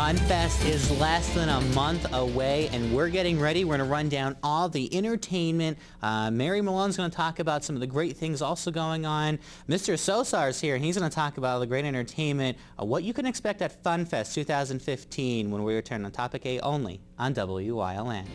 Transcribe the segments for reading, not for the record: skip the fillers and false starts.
Funfest is less than a month away, and we're getting ready. We're going to run down all the entertainment. Mary Malone's going to talk about some of the great things also going on. Mr. Sosar's here, and he's going to talk about all the great entertainment, what you can expect at Funfest 2015 when we return on Topic A only on WYLN.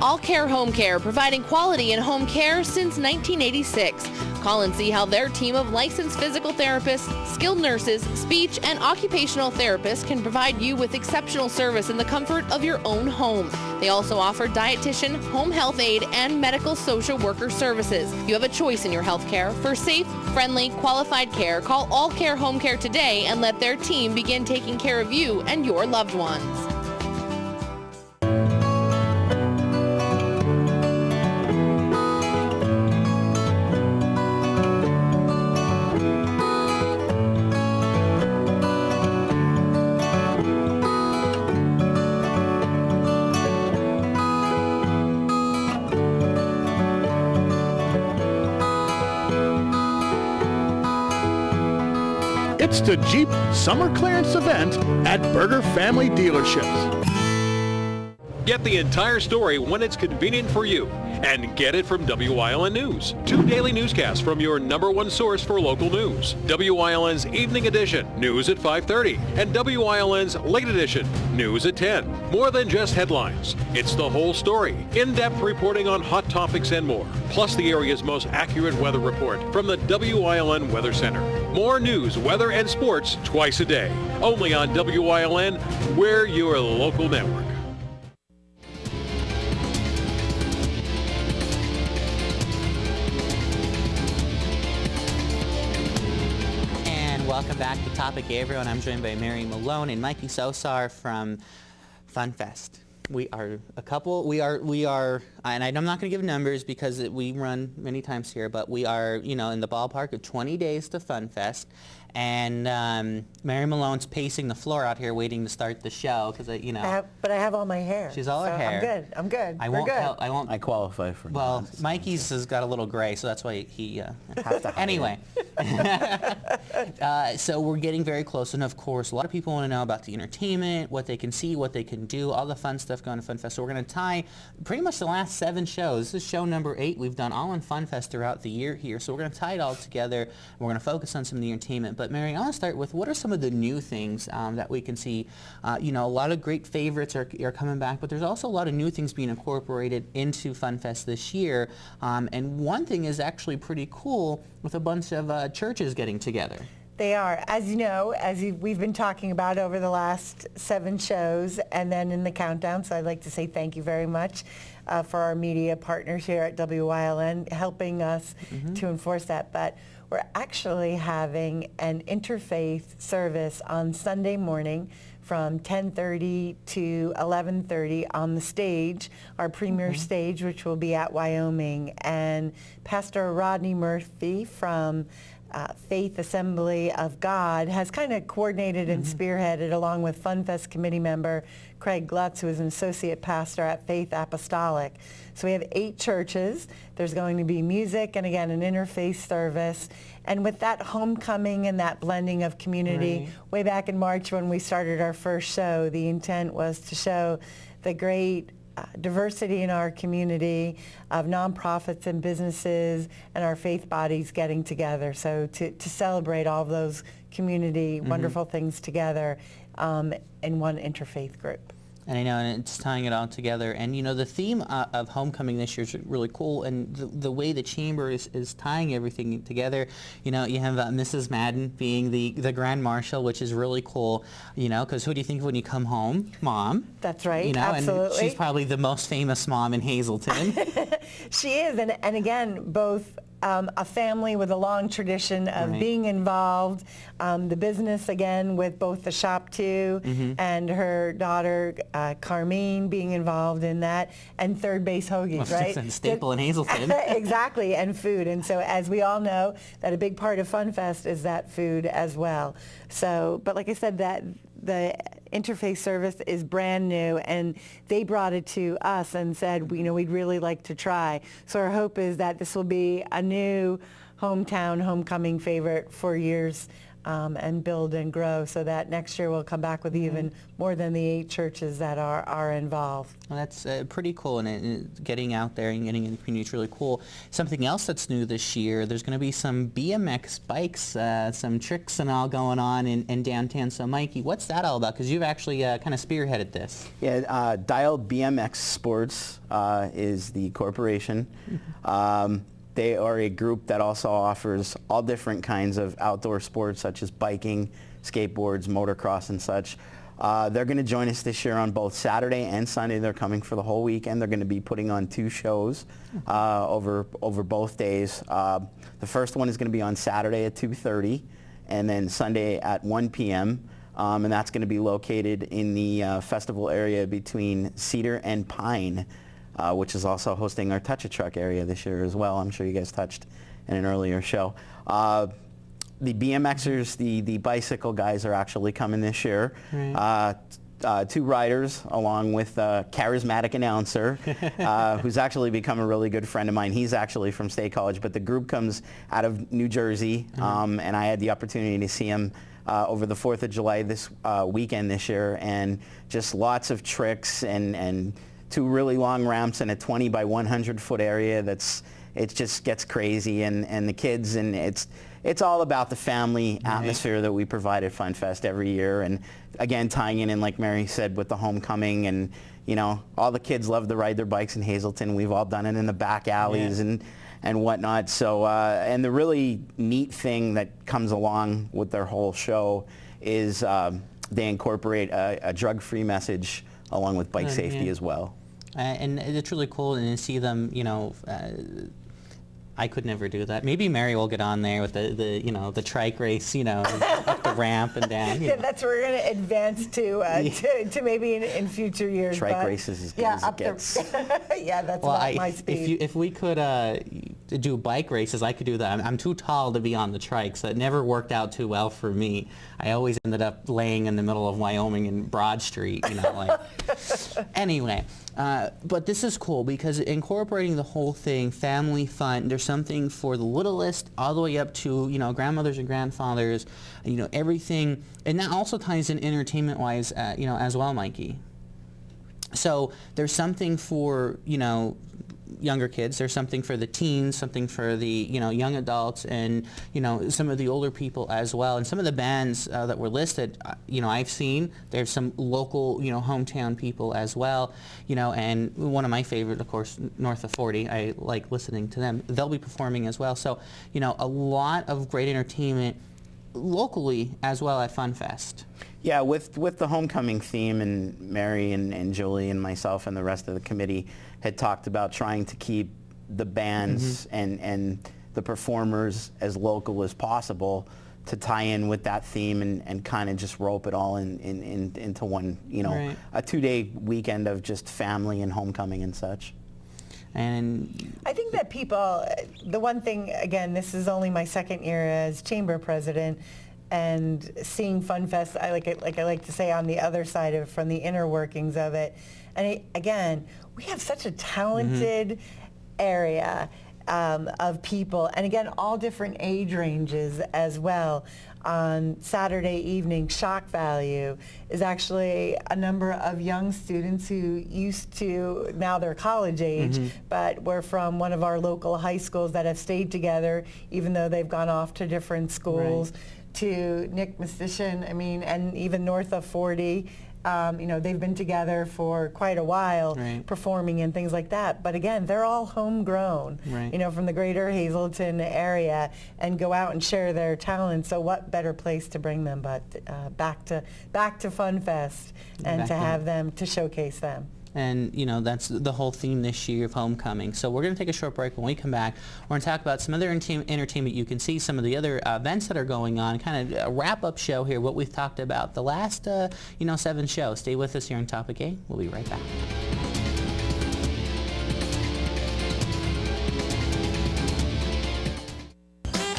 All Care Home Care, providing quality in home care since 1986. Call and see how their team of licensed physical therapists, skilled nurses, speech, and occupational therapists can provide you with exceptional service in the comfort of your own home. They also offer dietitian, home health aide, and medical social worker services. You have a choice in your health care. For safe, friendly, qualified care, call All Care Home Care today and let their team begin taking care of you and your loved ones. It's the Jeep Summer Clearance Event at Berger Family Dealerships. Get the entire story when it's convenient for you. And get it from WYLN News. 2 daily newscasts from your #1 source for local news. WYLN's Evening Edition, news at 5:30. And WYLN's Late Edition, news at 10. More than just headlines. It's the whole story. In-depth reporting on hot topics and more. Plus the area's most accurate weather report from the WYLN Weather Center. More news, weather, and sports twice a day. Only on WYLN, we're your local network. Welcome back to Topic A, everyone. I'm joined by Mary Malone and Mikey Sosar from Funfest. We are a couple, and I'm not going to give numbers because we run many times here, but we are, in the ballpark of 20 days to Funfest. And Mary Malone's pacing the floor out here waiting to start the show because, but I have all my hair. She's all her hair. I'm good. I qualify for Well, nonsense. Mikey's has got a little gray, so that's why he has to hide anyway. So we're getting very close, and of course, a lot of people want to know about the entertainment, what they can see, what they can do, all the fun stuff going to Funfest. So we're going to tie pretty much the last 7 shows. This is show number 8. We've done all in Funfest throughout the year here, so we're going to tie it all together. And we're going to focus on some of the entertainment. But Mary, I want to start with what are some of the new things that we can see? A lot of great favorites are coming back, but there's also a lot of new things being incorporated into Funfest this year. And one thing is actually pretty cool with a bunch of churches getting together. They are. As you know, we've been talking about over the last 7 shows and then in the countdown, so I'd like to say thank you very much for our media partners here at WYLN helping us to enforce that. But we're actually having an interfaith service on Sunday morning from 10:30 to 11:30 on the stage, our premier stage, which will be at Wyoming. And Pastor Rodney Murphy from Faith Assembly of God has kind of coordinated and spearheaded, along with Funfest committee member Craig Glutz, who is an associate pastor at Faith Apostolic. So we have 8 churches. There's going to be music and, again, an interfaith service. And with that homecoming and that blending of community, way back in March when we started our first show, the intent was to show the great diversity in our community of nonprofits and businesses and our faith bodies getting together. So to celebrate all of those community wonderful things together in one interfaith group. And I know, and it's tying it all together. And, the theme of Homecoming this year is really cool. And the way the Chamber is tying everything together, you have Mrs. Madden being the Grand Marshal, which is really cool, because who do you think when you come home? Mom. That's right, absolutely. And she's probably the most famous mom in Hazleton. She is. And again, both a family with a long tradition of being involved, the business again with both the shop too, and her daughter Carmine being involved in that, and Third Base Hoagies, right? It's a staple in Hazleton. Exactly, and food. And so as we all know, that a big part of Funfest is that food as well. So, but like I said, that the interface service is brand new, and they brought it to us and said, we'd really like to try. So our hope is that this will be a new hometown, homecoming favorite for years, and build and grow, so that next year we'll come back with even more than the 8 churches that are involved. Well, that's pretty cool, and getting out there and getting in the community is really cool. Something else that's new this year, there's going to be some BMX bikes, some tricks and all going on in downtown. So Mikey, what's that all about? Because you've actually kind of spearheaded this. Yeah, Dial BMX Sports is the corporation. They are a group that also offers all different kinds of outdoor sports, such as biking, skateboards, motocross, and such. They're going to join us this year on both Saturday and Sunday. They're coming for the whole weekend. They're going to be putting on 2 shows over both days. The first one is going to be on Saturday at 2:30, and then Sunday at 1 p.m. And that's going to be located in the festival area between Cedar and Pine, which is also hosting our Touch a Truck area this year as well. I'm sure you guys touched in an earlier show. The BMXers, the bicycle guys are actually coming this year. Right. 2 riders along with a charismatic announcer who's actually become a really good friend of mine. He's actually from State College, but the group comes out of New Jersey, and I had the opportunity to see him over the 4th of July this weekend this year, and just lots of tricks and 2 really long ramps and a 20 by 100 foot area it just gets crazy, and the kids, and it's all about the family atmosphere that we provide at Funfest every year. And again, tying in, like Mary said, with the homecoming, and all the kids love to ride their bikes in Hazleton. We've all done it in the back alleys and whatnot. So and the really neat thing that comes along with their whole show is they incorporate a drug-free message along with bike safety as well. And it's really cool to see them, I could never do that. Maybe Mary will get on there with the trike race, up the ramp and down. Yeah, that's where we're going to advance to maybe in future years. Trike races as good as it gets. Yeah, that's about my speed. If we could do bike races, I could do that. I'm too tall to be on the trike, so it never worked out too well for me. I always ended up laying in the middle of Wyoming and Broad Street, Anyway. But this is cool because incorporating the whole thing, family fun, there's something for the littlest all the way up to, grandmothers and grandfathers, everything. And that also ties in entertainment-wise, as well, Mikey. So there's something for, younger kids, there's something for the teens, something for the young adults, and some of the older people as well. And some of the bands that were listed, I've seen there's some local hometown people as well, and one of my favorite, of course, North of 40. I like listening to them. They'll be performing as well. So a lot of great entertainment locally as well at Funfest. Yeah, with the homecoming theme, and Mary and Julie and myself and the rest of the committee had talked about trying to keep the bands and the performers as local as possible to tie in with that theme and kind of just rope it all into one, a 2-day weekend of just family and homecoming and such. And I think that people, the one thing, again, this is only my 2nd year as chamber president, and seeing Funfest, I like to say, on the other side of it, from the inner workings of it. And again, we have such a talented area of people, and again, all different age ranges as well. On Saturday evening, Shock Value is actually a number of young students who used to, now they're college age, but were from one of our local high schools that have stayed together, even though they've gone off to different schools. Right. To Nick Mistician, and even North of 40. They've been together for quite a while, right, performing and things like that. But again, they're all homegrown, right, from the greater Hazleton area, and go out and share their talents. So what better place to bring them but back to Funfest and to have them, to showcase them. And, that's the whole theme this year of homecoming. So we're going to take a short break. When we come back, we're going to talk about some other entertainment. You can see some of the other events that are going on, kind of a wrap-up show here, what we've talked about the last, 7 shows. Stay with us here on Topic A. We'll be right back.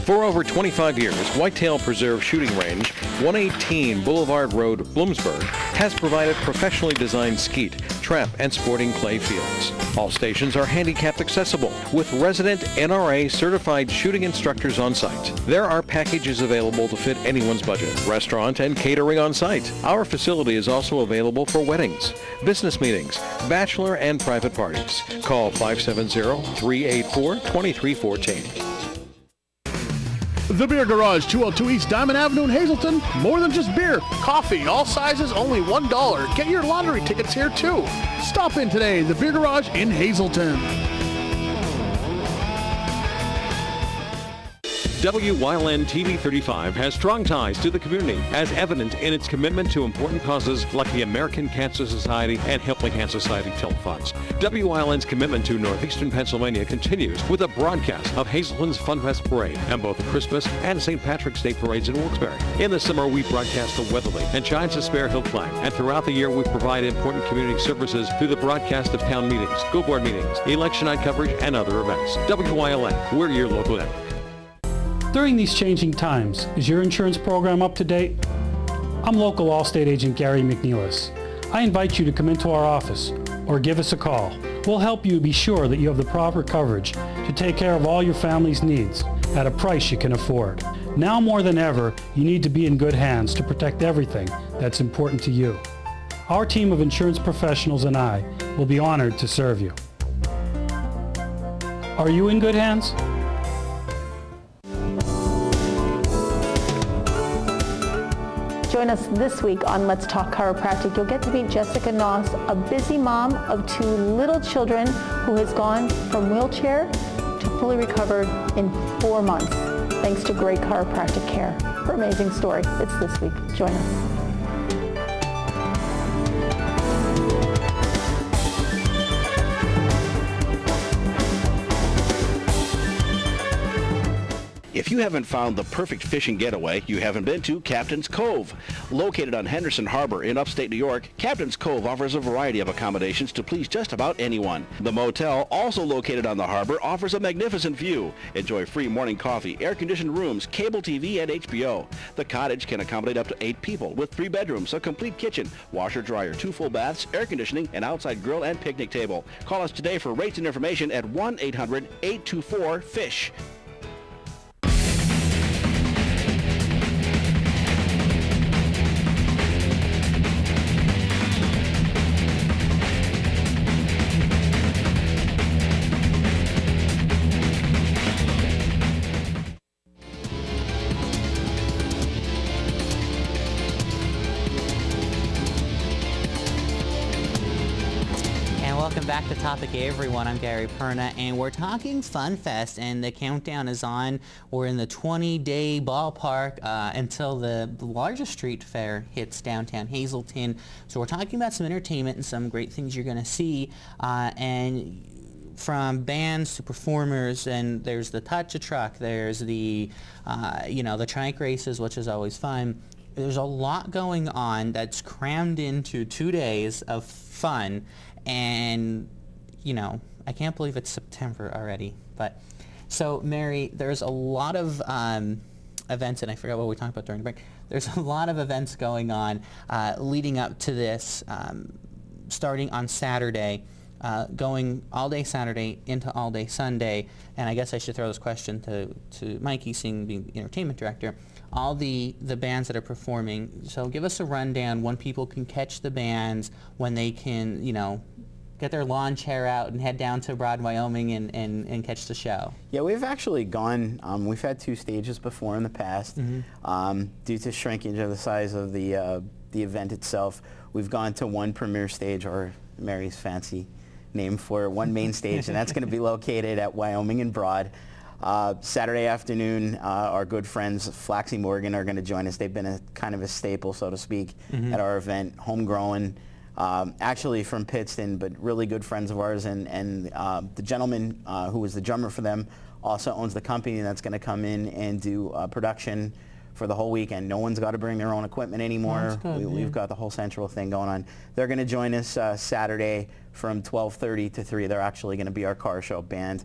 For over 25 years, Whitetail Preserve Shooting Range, 118 Boulevard Road, Bloomsburg, has provided professionally designed skeet, trap, and sporting clay fields. All stations are handicapped accessible with resident NRA certified shooting instructors on site. There are packages available to fit anyone's budget. Restaurant and catering on site. Our facility is also available for weddings, business meetings, bachelor and private parties. Call 570-384-2314. The Beer Garage, 202 East Diamond Avenue in Hazleton. More than just beer. Coffee, all sizes, only $1. Get your lottery tickets here, too. Stop in today. The Beer Garage in Hazleton. WYLN TV 35 has strong ties to the community, as evident in its commitment to important causes like the American Cancer Society and Helping Hand Society telethons. WYLN's commitment to northeastern Pennsylvania continues with a broadcast of Hazleton's Funfest Parade and both the Christmas and St. Patrick's Day parades in Wilkes-Barre. In the summer, we broadcast the Weatherly and Giants of Spare Hill Climb, and throughout the year, we provide important community services through the broadcast of town meetings, school board meetings, election night coverage, and other events. WYLN, we're your local network. During these changing times, is your insurance program up to date? I'm local Allstate agent Gary McNeilis. I invite you to come into our office or give us a call. We'll help you be sure that you have the proper coverage to take care of all your family's needs at a price you can afford. Now more than ever, you need to be in good hands to protect everything that's important to you. Our team of insurance professionals and I will be honored to serve you. Are you in good hands? Join us this week on Let's Talk Chiropractic. You'll get to meet Jessica Noss, a busy mom of 2 little children who has gone from wheelchair to fully recovered in 4 months, thanks to great chiropractic care. Her amazing story. It's this week. Join us. If you haven't found the perfect fishing getaway, you haven't been to Captain's Cove. Located on Henderson Harbor in upstate New York, Captain's Cove offers a variety of accommodations to please just about anyone. The motel, also located on the harbor, offers a magnificent view. Enjoy free morning coffee, air-conditioned rooms, cable TV, and HBO. The cottage can accommodate up to 8 people with 3 bedrooms, a complete kitchen, washer-dryer, 2 full baths, air conditioning, an outside grill, and picnic table. Call us today for rates and information at 1-800-824-FISH. Welcome back to Topic everyone. I'm Gary Perna, and we're talking Funfest, and the countdown is on. We're in the 20-day ballpark until the largest street fair hits downtown Hazleton. So we're talking about some entertainment and some great things you're going to see, and from bands to performers, and there's the touch-a-truck, there's the the trike races, which is always fun. There's a lot going on that's crammed into 2 days of fun. And, I can't believe it's September already. But so, Mary, there's a lot of events, and I forgot what we talked about during the break. There's a lot of events going on leading up to this, starting on Saturday, going all day Saturday into all day Sunday. And I guess I should throw this question to Mikey, being the entertainment director. All the bands that are performing. So give us a rundown when people can catch the bands, when they can, get their lawn chair out and head down to Broad, Wyoming and catch the show. Yeah, we've actually gone, we've had 2 stages before in the past. Mm-hmm. Due to shrinkage of the size of the event itself, we've gone to 1 premier stage, or Mary's fancy name for it, 1 main stage, and that's going to be located at Wyoming and Broad. Saturday afternoon, our good friends Flaxy Morgan are going to join us. They've been a kind of a staple, so to speak, mm-hmm. at our event, homegrown, actually from Pittston, but really good friends of ours. And the gentleman who was the drummer for them also owns the company that's going to come in and do production for the whole weekend. No one's got to bring their own equipment anymore. We've got the whole central thing going on. They're going to join us Saturday from 12:30 to 3. They're actually going to be our car show band.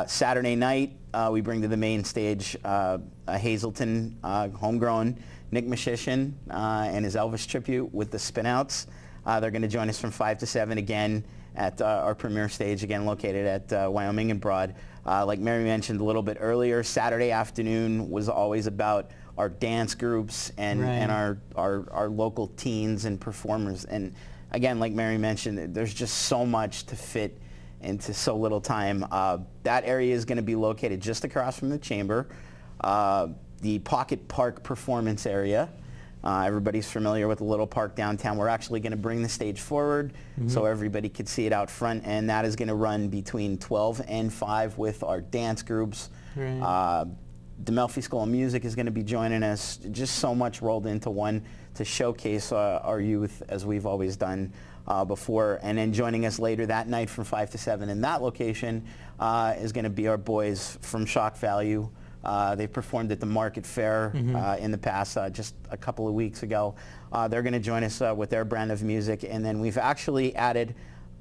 Saturday night, we bring to the main stage a Hazleton homegrown Nick Musician and his Elvis tribute with the Spinouts. They're going to join us from 5 to 7 again at our premiere stage, again located at Wyoming and Broad. Like Mary mentioned a little bit earlier, Saturday afternoon was always about our dance groups and our local teens and performers. And again, like Mary mentioned, there's just so much to fit into so little time. That area is going to be located just across from the Chamber, the Pocket Park performance area. Everybody's familiar with the little park downtown. We're actually going to bring the stage forward so everybody could see it out front, and that is going to run between 12 and 5 with our dance groups. The Melfi School of Music is going to be joining us. Just so much rolled into one to showcase our youth as we've always done before. And then joining us later that night from 5 to 7 in that location is going to be our boys from Shock Value. They've performed at the Market Fair in the past, just a couple of weeks ago. They're going to join us with their brand of music. And then we've actually added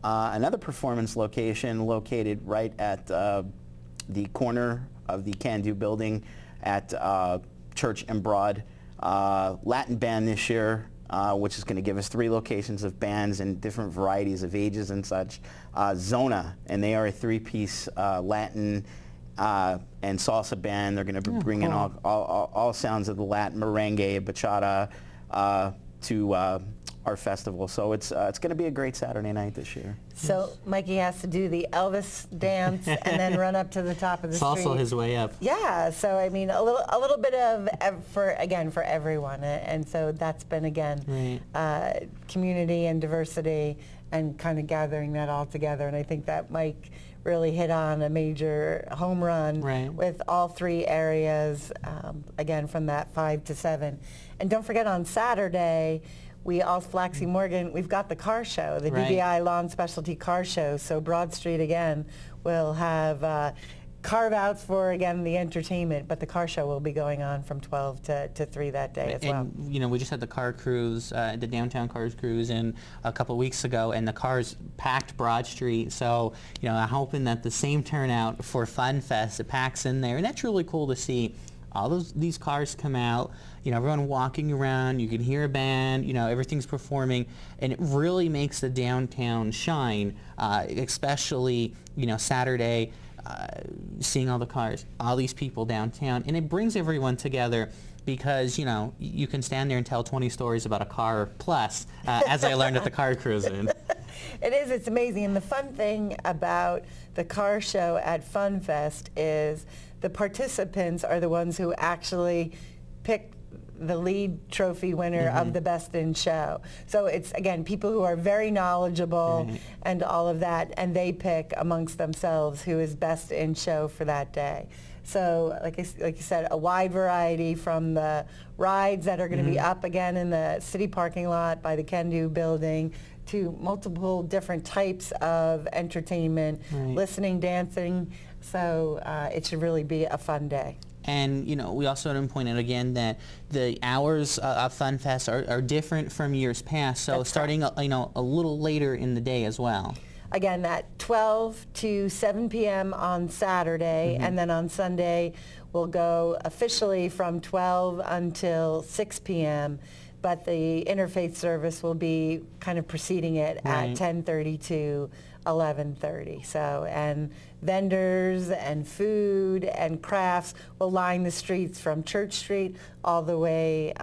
another performance location located right at the corner of the Can Do building at Church and Broad. Latin band this year, which is going to give us 3 locations of bands and different varieties of ages and such. Zona, and they are a 3-piece Latin and salsa band. They're going to bring in all sounds of the Latin, merengue, bachata to our festival. So it's going to be a great Saturday night this year. So Mikey has to do the Elvis dance and then run up to the top of the street. Salsa his way up. Yeah, so I mean a little bit of for everyone, and so that's been again community and diversity and kind of gathering that all together. And I think that Mike really hit on a major home run with all 3 areas, again from that 5 to 7. And don't forget on Saturday, we all Flaxie Morgan, we've got the car show, the DBI Lawn Specialty Car Show. So Broad Street again will have carve-outs for, again, the entertainment, but the car show will be going on from 12 to 3 that day as well. And, you know, we just had the car cruise, the downtown cars cruise in a couple of weeks ago, and the cars packed Broad Street. So, you know, I'm hoping that the same turnout for Funfest, it packs in there, and that's really cool to see. All these cars come out, you know, everyone walking around, you can hear a band, you know, everything's performing, and it really makes the downtown shine, especially, you know, Saturday, seeing all the cars, all these people downtown, and it brings everyone together because, you know, you can stand there and tell 20 stories about a car plus, as I learned at the car cruising. It is, it's amazing. And the fun thing about the car show at Funfest is the participants are the ones who actually pick the lead trophy winner of the Best in Show. So it's, again, people who are very knowledgeable and all of that, and they pick amongst themselves who is Best in Show for that day. So like you said, a wide variety from the rides that are going to be up again in the city parking lot by the Can Do building to multiple different types of entertainment, listening, dancing. So it should really be a fun day. And, you know, we also want to point out again that the hours of Funfest are different from years past, so that's starting, you know, a little later in the day as well. Again, at 12 to 7 p.m. on Saturday, and then on Sunday we'll go officially from 12 until 6 p.m., but the interfaith service will be kind of preceding it at 10:30 to 11:30. So, and vendors and food and crafts will line the streets from Church Street all the way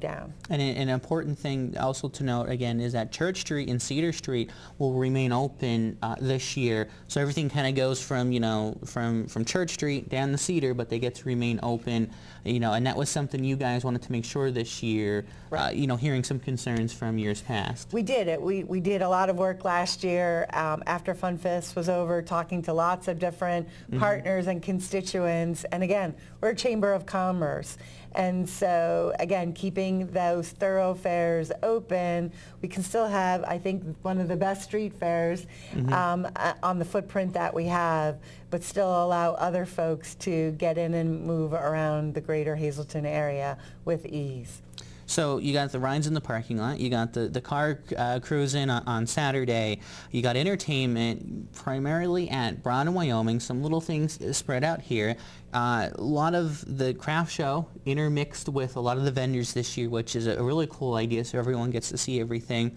down. And an important thing also to note again is that Church Street and Cedar Street will remain open this year. So everything kind of goes from, you know, from Church Street down to Cedar, but they get to remain open, you know, and that was something you guys wanted to make sure this year, you know, hearing some concerns from years past. We did it. We did a lot of work last year after Funfest was over, talking to lots of different partners and constituents. And again, we're a chamber of commerce. And so, again, keeping those thoroughfares open, we can still have, I think, one of the best street fairs on the footprint that we have, but still allow other folks to get in and move around the greater Hazleton area with ease. So you got the rides in the parking lot, you got the car cruising on Saturday, you got entertainment primarily at Broad and Wyoming, some little things spread out here. A lot of the craft show intermixed with a lot of the vendors this year, which is a really cool idea, so everyone gets to see everything.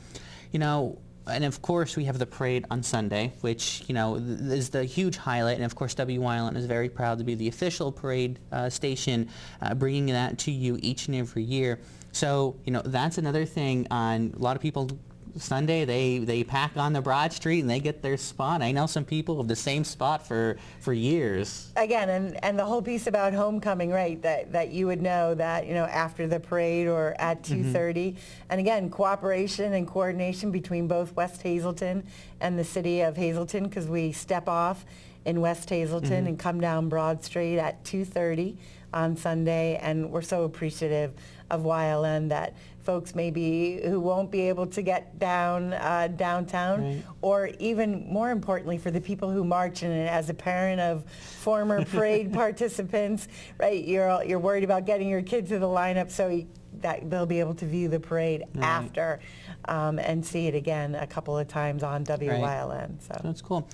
You know, and of course we have the parade on Sunday, which, you know, is the huge highlight. And of course WYLN is very proud to be the official parade station, bringing that to you each and every year. So, you know, that's another thing. On a lot of people Sunday, they pack on the Broad Street and they get their spot. I know some people have the same spot for years. Again, and the whole piece about homecoming, right, that you would know that, you know, after the parade or at 2:30. And again, cooperation and coordination between both West Hazelton and the city of Hazelton, because we step off in West Hazelton and come down Broad Street at 2:30 on Sunday. And we're so appreciative of YLN that folks maybe who won't be able to get down downtown, or even more importantly for the people who march in it. As a parent of former parade participants, right, you're worried about getting your kid to the lineup so that they'll be able to view the parade after and see it again a couple of times on WYLN. So that's cool.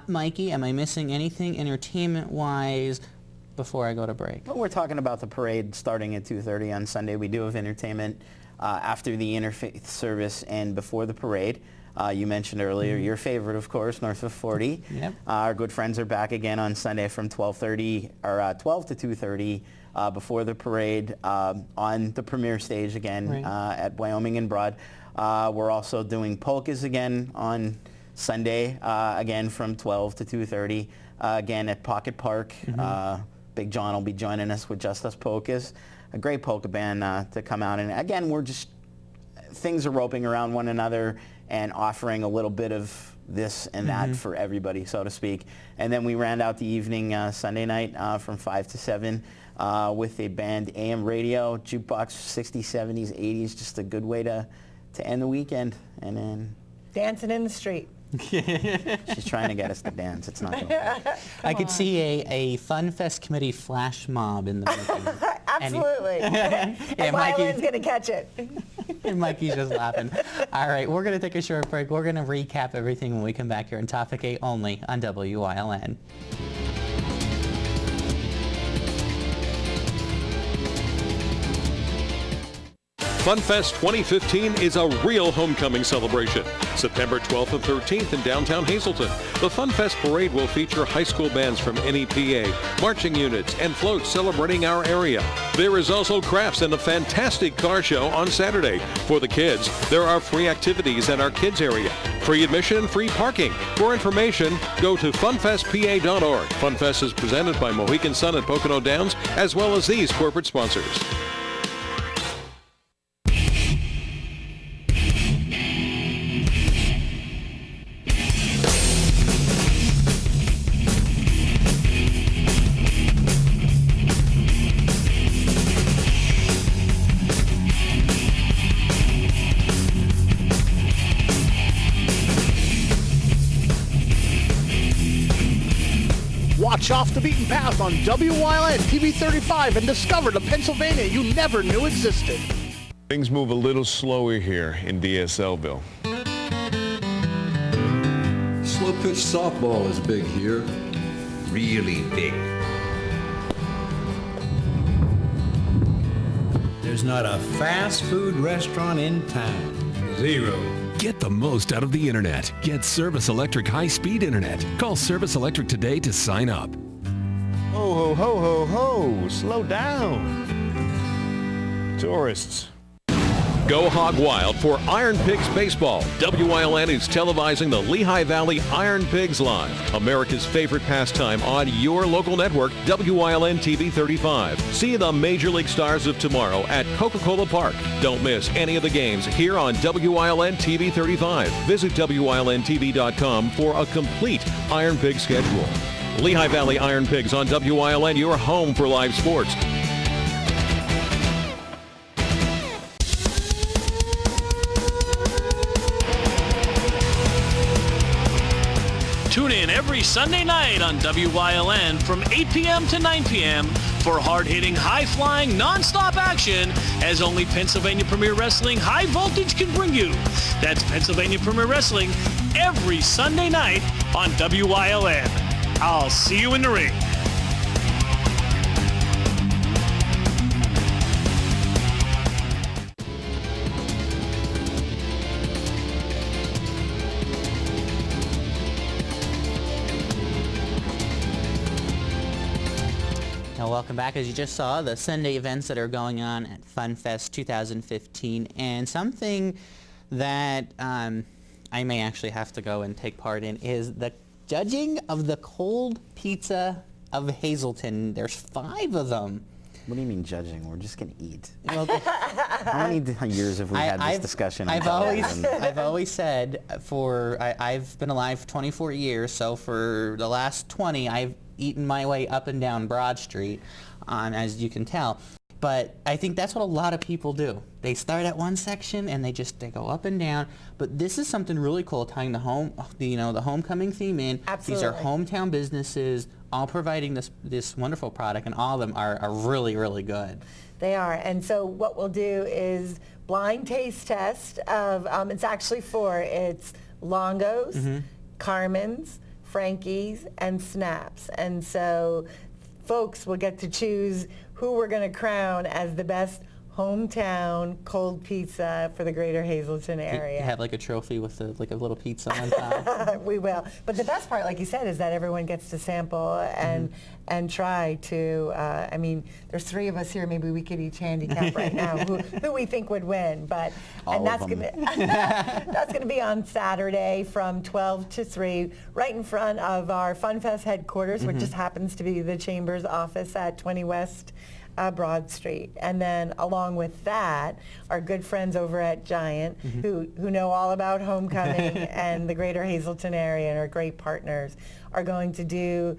Mikey, am I missing anything entertainment-wise before I go to break? Well, we're talking about the parade starting at 2:30 on Sunday. We do have entertainment after the interfaith service and before the parade. You mentioned earlier your favorite, of course, North of 40. Yep. Our good friends are back again on Sunday from 12 to 2:30 before the parade on the premier stage again at Wyoming and Broad. We're also doing polkas again on Sunday, again from 12 to 2:30, again at Pocket Park. Big John will be joining us with Just Us Polkas, a great polka band to come out. And again, things are roping around one another and offering a little bit of this and that for everybody, so to speak. And then we round out the evening Sunday night from 5 to 7 with a band AM radio, jukebox 60s, 70s, 80s, just a good way to end the weekend. And then dancing in the street. She's trying to get us to dance. It's not going to I could see a Funfest committee flash mob in the making. Absolutely. And YLN's going to catch it. And Mikey's just laughing. All right, we're going to take a short break. We're going to recap everything when we come back here on Topic 8 only on WYLN. Funfest 2015 is a real homecoming celebration. September 12th and 13th in downtown Hazleton. The Funfest parade will feature high school bands from NEPA, marching units, and floats celebrating our area. There is also crafts and a fantastic car show on Saturday. For the kids, there are free activities at our kids area. Free admission and free parking. For information, go to funfestpa.org. Funfest is presented by Mohican Sun at Pocono Downs, as well as these corporate sponsors. Watch Off the Beaten Path on WYLN TV 35 and discover the Pennsylvania you never knew existed. Things move a little slower here in DSLville. Slow pitch softball is big here. Really big. There's not a fast food restaurant in town. Zero. Get the most out of the internet. Get Service Electric high-speed internet. Call Service Electric today to sign up. Ho, ho, ho, ho, ho. Slow down. Tourists. Go hog wild for Iron Pigs Baseball. WYLN is televising the Lehigh Valley Iron Pigs Live, America's favorite pastime on your local network, WYLN TV 35. See the Major League stars of tomorrow at Coca-Cola Park. Don't miss any of the games here on WYLN TV 35. Visit WYLNTV.com for a complete Iron Pig schedule. Lehigh Valley Iron Pigs on WYLN, your home for live sports. Tune in every Sunday night on WYLN from 8 p.m. to 9 p.m. for hard-hitting, high-flying, non-stop action as only Pennsylvania Premier Wrestling High Voltage can bring you. That's Pennsylvania Premier Wrestling every Sunday night on WYLN. I'll see you in the ring. Welcome back. As you just saw, the Sunday events that are going on at Funfest 2015, and something that I may actually have to go and take part in is the judging of the cold pizza of Hazleton. There's 5 of them. What do you mean judging? We're just going to eat. Well, how many years have we had this discussion? I've always said I've been alive 24 years, so for the last 20, I've eaten my way up and down Broad Street, as you can tell. But I think that's what a lot of people do. They start at one section and they go up and down. But this is something really cool, tying the homecoming theme in. Absolutely. These are hometown businesses, all providing this wonderful product, and all of them are really, really good. They are. And so what we'll do is blind taste test of, it's actually 4. It's Longo's, Carmen's, Frankie's, and Snaps. And so folks will get to choose who we're going to crown as the best hometown cold pizza for the greater Hazleton area. You have like a trophy with a little pizza on top. We will. But the best part, like you said, is that everyone gets to sample and try to, I mean, there's 3 of us here. Maybe we could each handicap right now who we think would win. But that's going to be on Saturday from 12 to 3, right in front of our Funfest headquarters, which just happens to be the Chamber's office at 20 West Broad Street. And then along with that, our good friends over at Giant, who know all about homecoming and the greater Hazleton area and are great partners, are going to do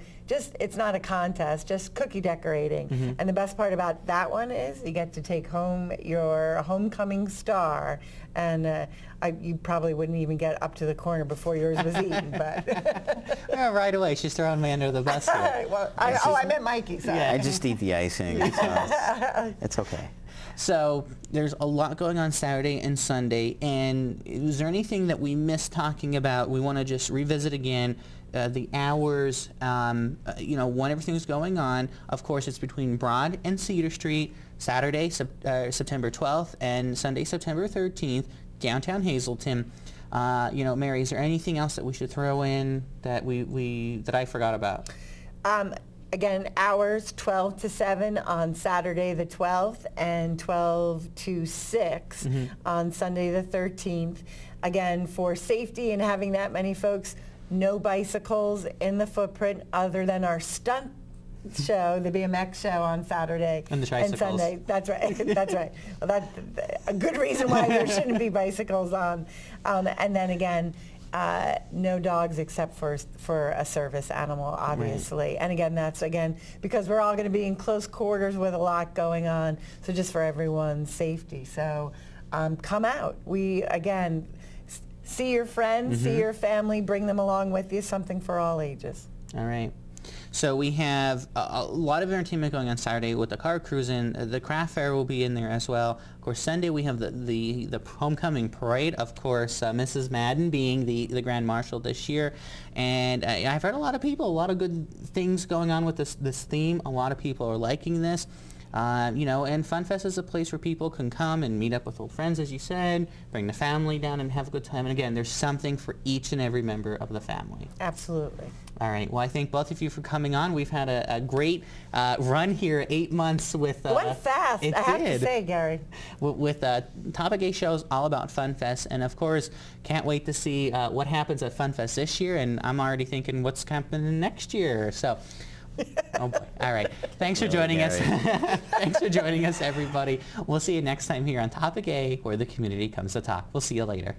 it's not a contest, just cookie decorating. And the best part about that one is you get to take home your homecoming star, and you probably wouldn't even get up to the corner before yours was eaten. But yeah, right away, she's throwing me under the bus here. Well, I meant Mikey. Sorry. Yeah, I just eat the icing, so it's okay. So there's a lot going on Saturday and Sunday, and is there anything that we missed talking about? We want to just revisit again the hours, when everything's going on. Of course, it's between Broad and Cedar Street, Saturday, September 12th, and Sunday, September 13th, downtown Hazleton. Mary, is there anything else that we should throw in that that I forgot about? Again, hours 12 to 7 on Saturday the 12th and 12 to 6 on Sunday the 13th. Again, for safety and having that many folks, no bicycles in the footprint other than our stunt show, the BMX show on Saturday and the tricycles. And Sunday. That's right. That's right. Well, that's a good reason why there shouldn't be bicycles on. And then again, no dogs except for a service animal, obviously. Right. And again, that's because we're all going to be in close quarters with a lot going on. So just for everyone's safety. So come out. See your friends, see your family, bring them along with you, something for all ages. All right. So we have a lot of entertainment going on Saturday with the car cruising. The craft fair will be in there as well. Of course, Sunday we have the homecoming parade. Of course, Mrs. Madden being the Grand Marshal this year. And I've heard a lot of good things going on with this theme. A lot of people are liking this. And Funfest is a place where people can come and meet up with old friends, as you said, bring the family down and have a good time. And again, there's something for each and every member of the family. Absolutely. All right. Well, I thank both of you for coming on. We've had a great run here, 8 months with... It went fast, I have to say, Gary. With Topic A shows all about Funfest. And, of course, can't wait to see what happens at Funfest this year. And I'm already thinking what's happening next year. So... Oh boy. All right. Thanks for joining us. Thanks for joining us, everybody. We'll see you next time here on Topic A, where the community comes to talk. We'll see you later.